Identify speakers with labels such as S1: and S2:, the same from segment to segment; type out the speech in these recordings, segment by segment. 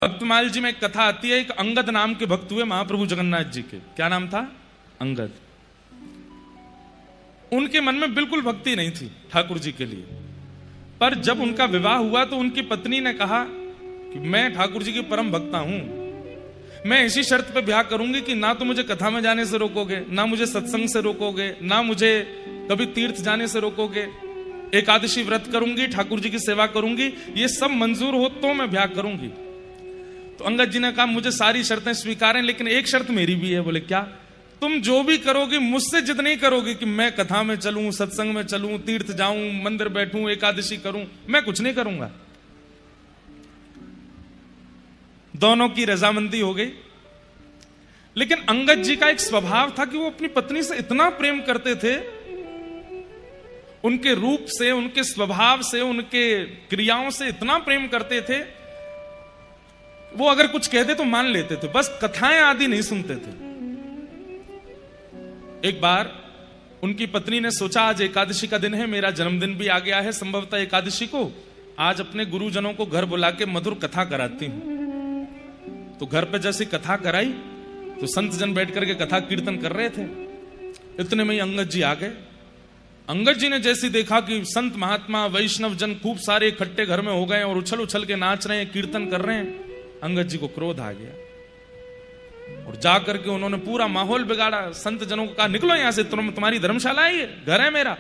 S1: भक्तमाल जी में एक कथा आती है, एक अंगद नाम के भक्त हुए महाप्रभु जगन्नाथ जी के। क्या नाम था? अंगद। उनके मन में बिल्कुल भक्ति नहीं थी ठाकुर जी के लिए, पर जब उनका विवाह हुआ तो उनकी पत्नी ने कहा कि मैं ठाकुर जी की परम भक्ता हूं, मैं इसी शर्त पे ब्याह करूंगी कि ना तो मुझे कथा में जाने से रोकोगे, ना मुझे सत्संग से रोकोगे, ना मुझे कभी तीर्थ जाने से रोकोगे, एकादशी व्रत करूंगी, ठाकुर जी की सेवा करूंगी, ये सब मंजूर हो तो मैं ब्याह करूंगी। तो अंगद जी ने कहा मुझे सारी शर्तें स्वीकार हैं, लेकिन एक शर्त मेरी भी है। बोले क्या? तुम जो भी करोगे मुझसे जिद नहीं करोगे कि मैं कथा में चलूं, सत्संग में चलूं, तीर्थ जाऊं, मंदिर बैठूं, एकादशी करूं, मैं कुछ नहीं करूंगा। दोनों की रजामंदी हो गई। लेकिन अंगद जी का एक स्वभाव था कि वो अपनी पत्नी से इतना प्रेम करते थे, उनके रूप से, उनके स्वभाव से, उनके क्रियाओं से इतना प्रेम करते थे, वो अगर कुछ कहते तो मान लेते थे, बस कथाएं आदि नहीं सुनते थे। एक बार उनकी पत्नी ने सोचा आज एकादशी का दिन है, मेरा जन्मदिन भी आ गया है संभवतः एकादशी को, आज अपने गुरुजनों को घर बुला के मधुर कथा कराती हूं। तो घर पे जैसी कथा कराई तो संत जन बैठ करके कथा कीर्तन कर रहे थे। इतने में ही अंगद जी आ गए। अंगद जी ने जैसे देखा कि संत महात्मा वैष्णव जन खूब सारे इकट्ठे घर में हो गए और उछल उछल के नाच रहे हैं, कीर्तन कर रहे हैं, अंगद जी को क्रोध आ गया और जाकर के उन्होंने पूरा माहौल बिगाड़ा। संत जनों को कहा निकलो यहां से, तुम्हारी धर्मशाला है, ये घर है मेरा,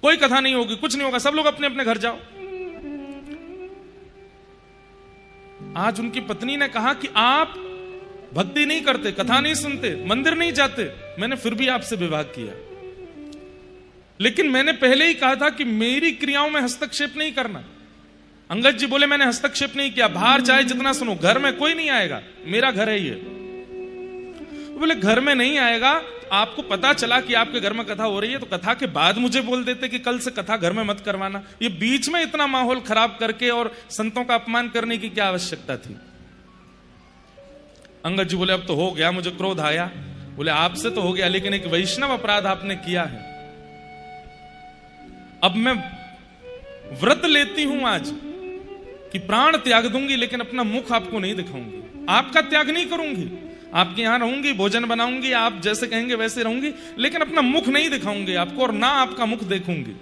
S1: कोई कथा नहीं होगी, कुछ नहीं होगा, सब लोग अपने अपने घर जाओ। आज उनकी पत्नी ने कहा कि आप भक्ति नहीं करते, कथा नहीं सुनते, मंदिर नहीं जाते, मैंने फिर भी आपसे विवाह किया, लेकिन मैंने पहले ही कहा था कि मेरी क्रियाओं में हस्तक्षेप नहीं करना। अंगद जी बोले मैंने हस्तक्षेप नहीं किया, बाहर चाहे जितना सुनो, घर में कोई नहीं आएगा, मेरा घर है ये। बोले घर में नहीं आएगा, आपको पता चला कि आपके घर में कथा हो रही है तो कथा के बाद मुझे बोल देते कि कल से कथा घर में मत करवाना, ये बीच में इतना माहौल खराब करके और संतों का अपमान करने की क्या आवश्यकता थी। अंगद जी बोले अब तो हो गया, मुझे क्रोध आया। बोले आपसे तो हो गया, लेकिन एक वैष्णव अपराध आपने किया है। अब मैं व्रत लेती हूं आज कि प्राण त्याग दूंगी, लेकिन अपना मुख आपको नहीं दिखाऊंगी, आपका त्याग नहीं करूंगी, आपके यहां रहूंगी, भोजन बनाऊंगी, आप जैसे कहेंगे वैसे रहूंगी, लेकिन अपना मुख नहीं दिखाऊंगी आपको और ना आपका मुख देखूंगी।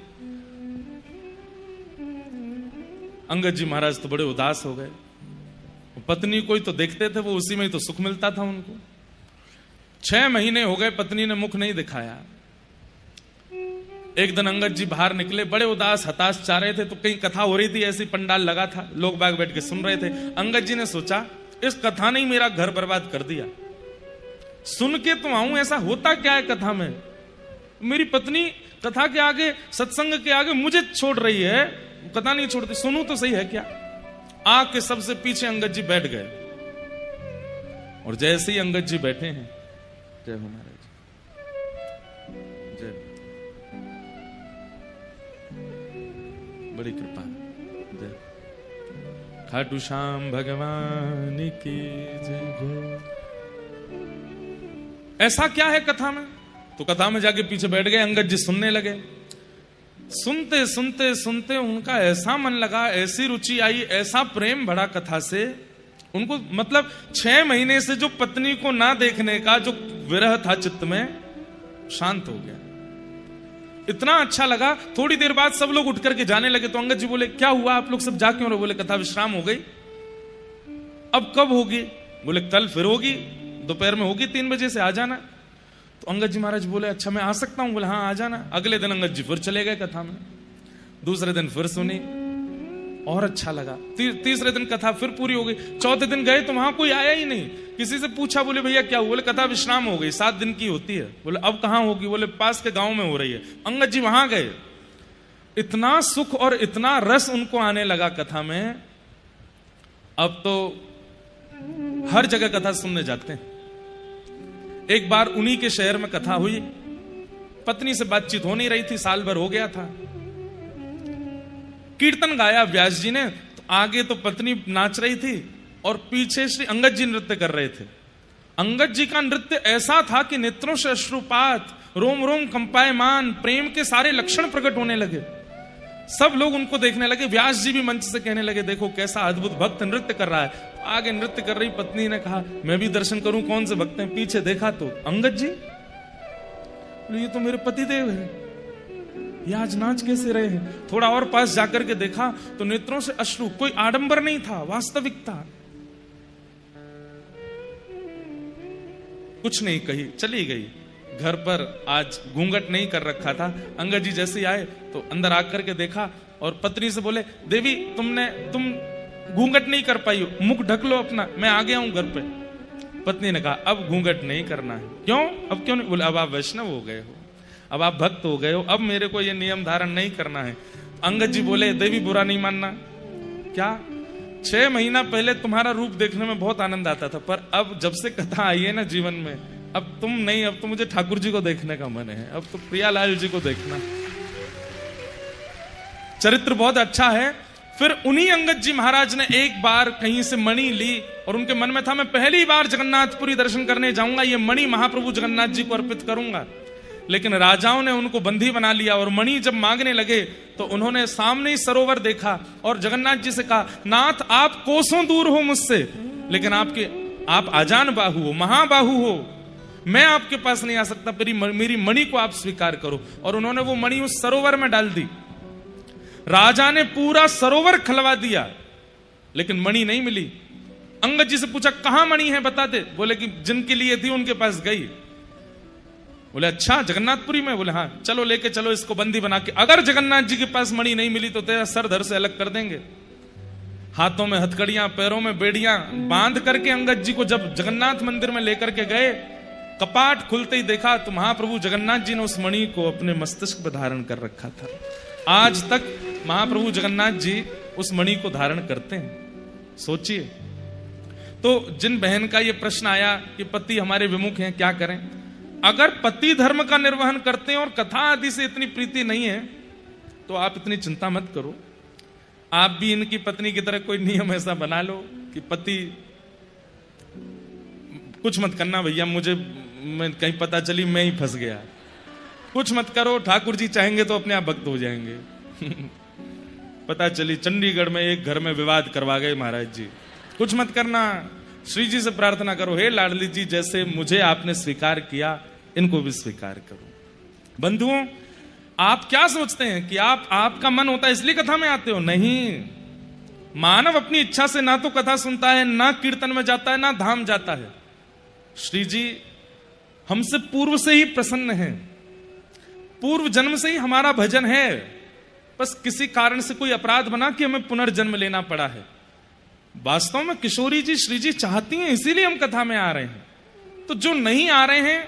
S1: अंगद जी महाराज तो बड़े उदास हो गए। पत्नी कोई तो देखते थे, वो उसी में ही तो सुख मिलता था उनको। 6 महीने हो गए पत्नी ने मुख नहीं दिखाया। एक दिन अंगद जी बाहर निकले, बड़े उदास हताश चाह रहे थे, तो कहीं कथा हो रही थी, ऐसी पंडाल लगा था, लोग बाग बैठ के सुन रहे थे। अंगद जी ने सोचा इस कथा ने ही मेरा घर बर्बाद कर दिया, सुन के तो आऊं, ऐसा होता क्या है कथा में, मेरी पत्नी कथा के आगे, सत्संग के आगे मुझे छोड़ रही है, कथा नहीं छोड़ती, सुनूं तो सही है क्या। आके सबसे पीछे अंगद जी बैठ गए और जैसे ही अंगद जी बैठे हैं, जय हो महाराज, जय, बड़ी कृपा, जय खाटू श्याम भगवान की जय। ऐसा क्या है कथा में? तो कथा में जाके पीछे बैठ गए, अंगद जी सुनने लगे। सुनते सुनते सुनते उनका ऐसा मन लगा, ऐसी रुचि आई, ऐसा प्रेम बढ़ा कथा से, उनको मतलब 6 महीने से जो पत्नी को ना देखने का जो विरह था चित्त में, शांत हो गया। इतना अच्छा लगा। थोड़ी देर बाद सब लोग उठ करके जाने लगे, तो अंगद जी बोले क्या हुआ, आप लोग सब जा क्यों रहे? बोले कथा विश्राम हो गई। अब कब होगी? बोले कल फिर होगी, दोपहर में होगी, 3 बजे से आ जाना। तो अंगद जी महाराज बोले अच्छा मैं आ सकता हूं? बोले हाँ आ जाना। अगले दिन अंगद जी फिर चले गए कथा में, दूसरे दिन फिर सुनी और अच्छा लगा, तीसरे दिन कथा फिर पूरी हो गई। चौथे दिन गए तो वहां कोई आया ही नहीं। किसी से पूछा, बोले भैया क्या हुआ? बोले कथा विश्राम हो गई, 7 दिन की होती है। बोले अब कहां होगी? बोले पास के गांव में हो रही है। अंगद जी वहां गए, इतना सुख और इतना रस उनको आने लगा कथा में, अब तो हर जगह कथा सुनने जाते हैं। एक बार उन्हीं के शहर में कथा हुई, पत्नी से बातचीत हो नहीं रही थी, साल भर हो गया था। कीर्तन गाया व्यास जी ने, तो आगे तो पत्नी नाच रही थी और पीछे श्री अंगद जी नृत्य कर रहे थे। अंगद जी का नृत्य ऐसा था कि नेत्रों से अश्रुपात, रोम रोम कंपायमान, प्रेम के सारे लक्षण प्रकट होने लगे। सब लोग उनको देखने लगे। व्यास जी भी मंच से कहने लगे, देखो कैसा अद्भुत भक्त नृत्य कर रहा है। आगे नृत्य कर रही पत्नी ने कहा, मैं भी दर्शन करूं, कौन से भक्त हैं। पीछे देखा तो अंगद जी, ये तो मेरे पतिदेव है, ये आज नाच कैसे रहे हैं। थोड़ा और पास जाकर के देखा तो नेत्रों से अश्रु, कोई आडंबर नहीं था, वास्तविकता। कुछ नहीं कही, चली गई। घर पर आज घूंघट नहीं कर रखा था। अंगद जी जैसे ही आए तो अंदर आकर के देखा और पत्नी से बोले, देवी तुम घूंघट नहीं कर पाई हो, मुख ढक लो अपना, मैं आ गया हूं घर पे। पत्नी ने कहा, अब घूंघट नहीं करना है। क्यों? अब क्यों नहीं? बोले, अब आप वैष्णव हो गए हो, अब आप भक्त हो गए हो, अब मेरे को ये नियम धारण नहीं करना है। अंगद जी बोले, देवी बुरा नहीं मानना। क्या? 6 महीना पहले तुम्हारा रूप देखने में बहुत आनंद आता था, पर अब जब से कथा आई है ना जीवन में, अब तुम नहीं, अब तो मुझे ठाकुर जी को देखने का मन है, अब तो प्रियालाल जी को देखना। चरित्र बहुत अच्छा है। फिर उन्हीं अंगद जी महाराज ने एक बार कहीं से मणि ली और उनके मन में था, मैं पहली बार जगन्नाथपुरी दर्शन करने जाऊंगा, ये मणि महाप्रभु जगन्नाथ जी को अर्पित करूंगा। लेकिन राजाओं ने उनको बंदी बना लिया और मणि जब मांगने लगे तो उन्होंने सामने ही सरोवर देखा और जगन्नाथ जी से कहा, नाथ आप कोसों दूर हो मुझसे, लेकिन आप आजान बाहु हो, महाबाहु हो, मैं आपके पास नहीं आ सकता, मेरी मणि को आप स्वीकार करो। और उन्होंने वो मणि उस सरोवर में डाल दी। राजा ने पूरा सरोवर खलवा दिया, लेकिन मणि नहीं मिली। अंगद जी से पूछा, कहां मणि है बता दे। बोले कि जिनके लिए थी उनके पास गई। बोले, अच्छा जगन्नाथपुरी में? बोले, हाँ, चलो लेके चलो इसको बंदी बना के, अगर जगन्नाथ जी के पास मणि नहीं मिली तो तेरा सर धड़ से अलग कर देंगे। हाथों में हथकड़ियां, पैरों में बेड़ियां बांध करके अंगद जी को जब जगन्नाथ मंदिर में लेकर के गए, कपाट खुलते ही देखा तो महाप्रभु जगन्नाथ जी ने उस मणि को अपने मस्तिष्क पर धारण कर रखा था। आज तक महाप्रभु जगन्नाथ जी उस मणि को धारण करते हैं। सोचिए। तो जिन बहन का यह प्रश्न आया कि पति हमारे विमुख हैं, क्या करें? अगर पति धर्म का निर्वहन करते हैं और कथा आदि से इतनी प्रीति नहीं है तो आप इतनी चिंता मत करो। आप भी इनकी पत्नी की तरह कोई नियम ऐसा बना लो कि पति, कुछ मत करना भैया, मुझे कहीं पता चली मैं ही फंस गया, कुछ मत करो, ठाकुर जी चाहेंगे तो अपने आप भक्त हो जाएंगे। पता चली चंडीगढ़ में एक घर में विवाद करवा गए महाराज जी। कुछ मत करना, श्री जी से प्रार्थना करो, हे लाडली जी, जैसे मुझे आपने स्वीकार किया इनको भी स्वीकार करो। बंधुओं, आप क्या सोचते हैं कि आपका मन होता है इसलिए कथा में आते हो? नहीं। मानव अपनी इच्छा से ना तो कथा सुनता है, ना कीर्तन में जाता है, ना धाम जाता है। श्री जी हमसे पूर्व से ही प्रसन्न है, पूर्व जन्म से ही हमारा भजन है, बस किसी कारण से कोई अपराध बना कि हमें पुनर्जन्म लेना पड़ा है। वास्तव में किशोरी जी, श्री जी चाहती हैं, इसीलिए हम कथा में आ रहे हैं। तो जो नहीं आ रहे हैं